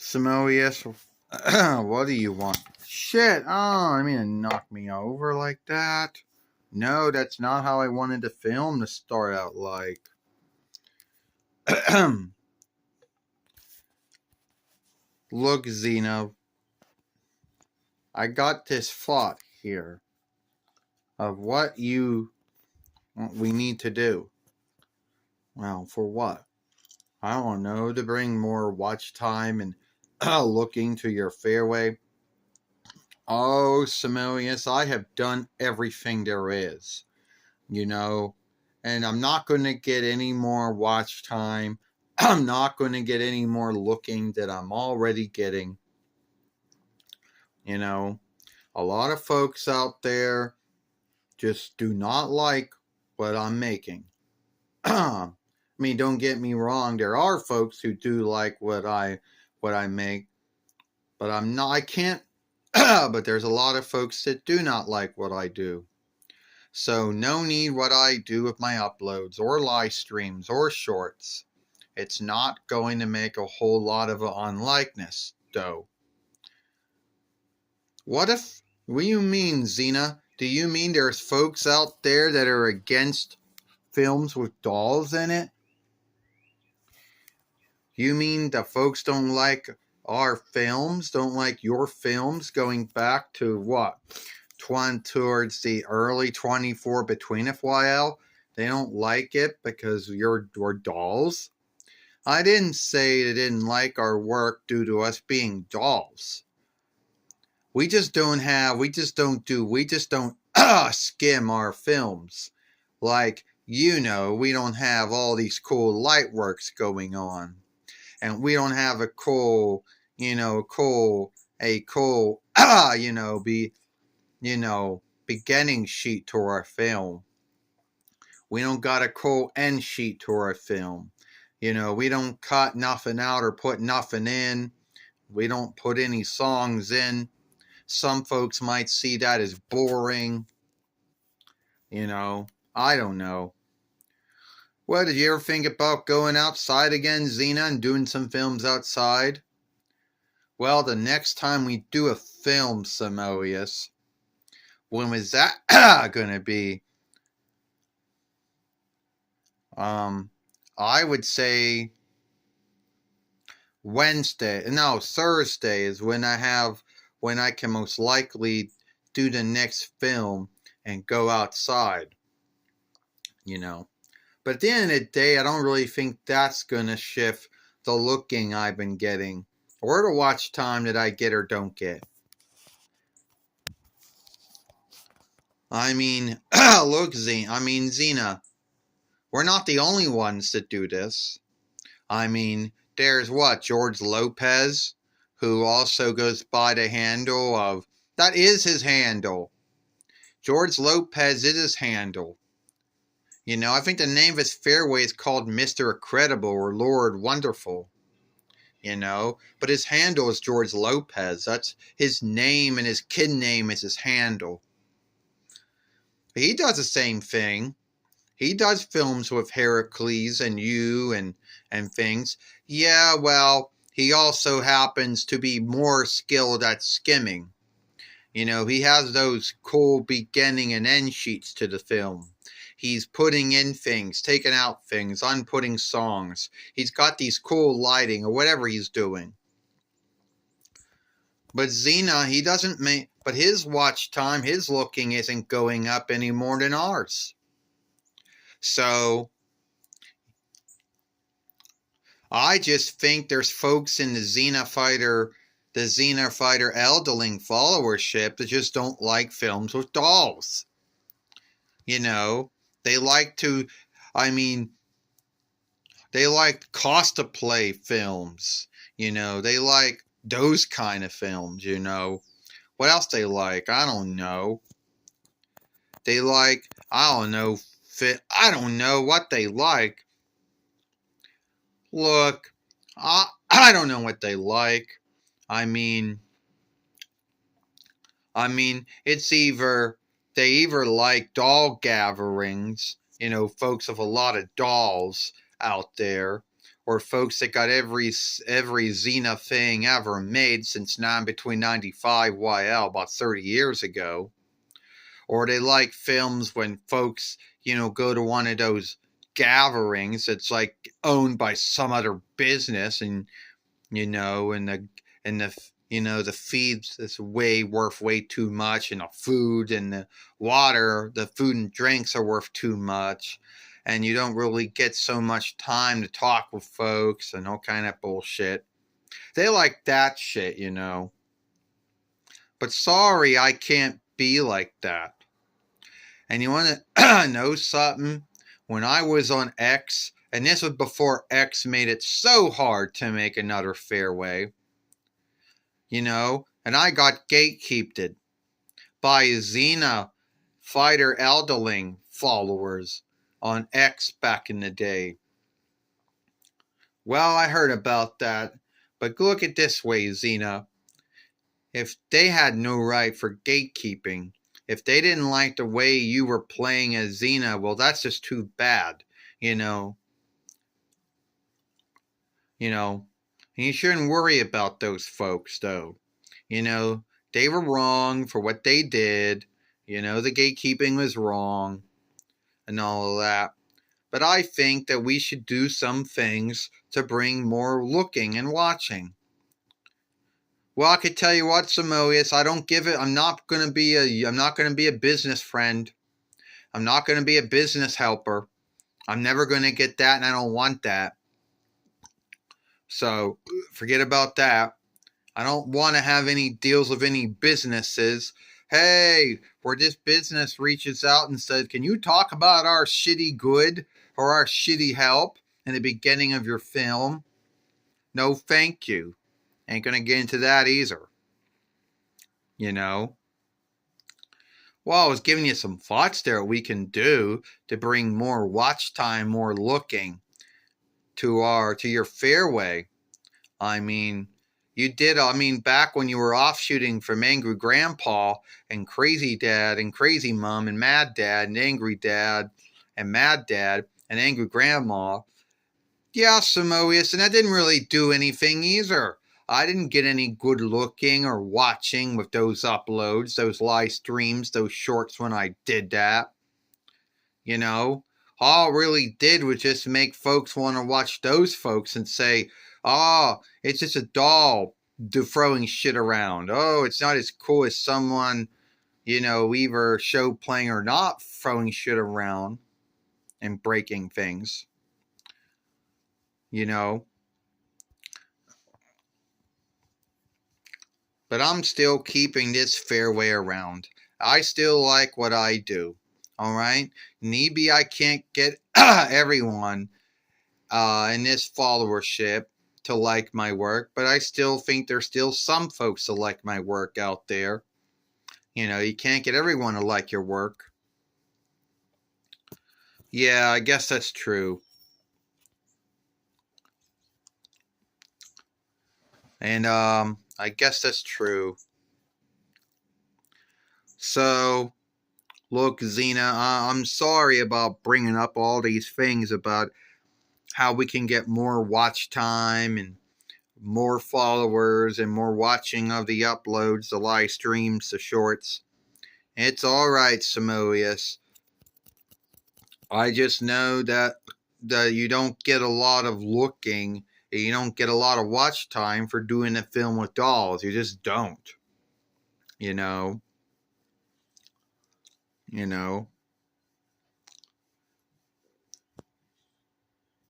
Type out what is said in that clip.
Samoneus, what do you want? Shit, oh, I mean to knock me over like that. No, that's not how I wanted the film to start out like. Look, Xena, I got this thought here of what we need to do. Well, for what? I don't know, to bring more watch time and looking to your fairway. Oh, Samoneus, I have done everything there is, and I'm not going to get any more watch time. I'm not going to get any more looking that I'm already getting. A lot of folks out there just do not like what I'm making. I mean, don't get me wrong, there are folks who do like what I make, but I can't but there's a lot of folks that do not like what I do. So no need what I do with my uploads or live streams or shorts. It's not going to make a whole lot of unlikeness, though. What do you mean, Xena? Do you mean there's folks out there that are against films with dolls in it? You mean the folks don't like our films, don't like your films going back to what? Towards the early 24 between FYL? They don't like it because we're dolls? I didn't say they didn't like our work due to us being dolls. We just don't skim our films. Like, we don't have all these cool light works going on. And we don't have a cool, beginning sheet to our film. We don't got a cool end sheet to our film. We don't cut nothing out or put nothing in. We don't put any songs in. Some folks might see that as boring. I don't know. Well, did you ever think about going outside again, Xena, and doing some films outside? Well, the next time we do a film, Samoneus, when was that going to be? I would say Thursday is when I can most likely do the next film and go outside. But at the end of the day, I don't really think that's going to shift the looking I've been getting or the watch time that I get or don't get. I mean, look, Xena, we're not the only ones that do this. I mean, there's George Lopez, who also goes by the handle of, that is his handle. George Lopez is his handle. I think the name of his Fairway is called Mr. Incredible or Lord Wonderful. But his handle is George Lopez. That's his name, and his kid name is his handle. He does the same thing. He does films with Heracles and you and things. Yeah, well, he also happens to be more skilled at skimming. He has those cool beginning and end sheets to the film. He's putting in things, taking out things, unputting songs. He's got these cool lighting or whatever he's doing. But Xena, but his watch time, his looking isn't going up any more than ours. So, I just think there's folks in the Xena Fighter Elderling followership that just don't like films with dolls. They like cost-to-play films. They like those kind of films, What else they like? I don't know. They like, I don't know what they like. Look, I don't know what they like. I mean, it's they either like doll gatherings, folks with a lot of dolls out there, or folks that got every Xena thing ever made since between 95 YL about 30 years ago. Or they like films when folks, go to one of those gatherings that's like owned by some other business, and and the the feeds is worth way too much, and the food and the water, the food and drinks are worth too much, and you don't really get so much time to talk with folks and all kind of bullshit. They like that shit, But sorry, I can't be like that. And you want to know something? When I was on X, and this was before X made it so hard to make another Fairway, and I got gatekeeped by Xena Fighter Elderling followers on X back in the day. Well, I heard about that, but look at this way, Xena. If they had no right for gatekeeping, if they didn't like the way you were playing as Xena, well, that's just too bad, you know. And you shouldn't worry about those folks, though. They were wrong for what they did. The gatekeeping was wrong and all of that. But I think that we should do some things to bring more looking and watching. Well, I could tell you what, Samoeus, I don't give it. I'm not going to be a business friend. I'm not going to be a business helper. I'm never going to get that, and I don't want that. So forget about that. I don't want to have any deals with any businesses. Hey, where this business reaches out and says, can you talk about our shitty good or our shitty help in the beginning of your film? No, thank you. Ain't going to get into that either. Well, I was giving you some thoughts there we can do to bring more watch time, more looking to your Fairway. You did, back when you were off shooting from Angry Grandpa and Crazy Dad and Crazy Mom and Mad Dad and Angry Dad and Mad Dad and Angry Grandma. Yeah, Samoeus, and that didn't really do anything either. I didn't get any good looking or watching with those uploads, those live streams, those shorts when I did that. All it really did was just make folks want to watch those folks and say, oh, it's just a doll throwing shit around. Oh, it's not as cool as someone, either show playing or not throwing shit around and breaking things. But I'm still keeping this Fairway around. I still like what I do. All right? Maybe I can't get everyone in this followership to like my work, but I still think there's still some folks that like my work out there. You can't get everyone to like your work. Yeah, I guess that's true. And I guess that's true. So, look, Xena, I'm sorry about bringing up all these things about how we can get more watch time and more followers and more watching of the uploads, the live streams, the shorts. It's all right, Samoeus. I just know that you don't get a lot of looking, you don't get a lot of watch time for doing a film with dolls. You just don't.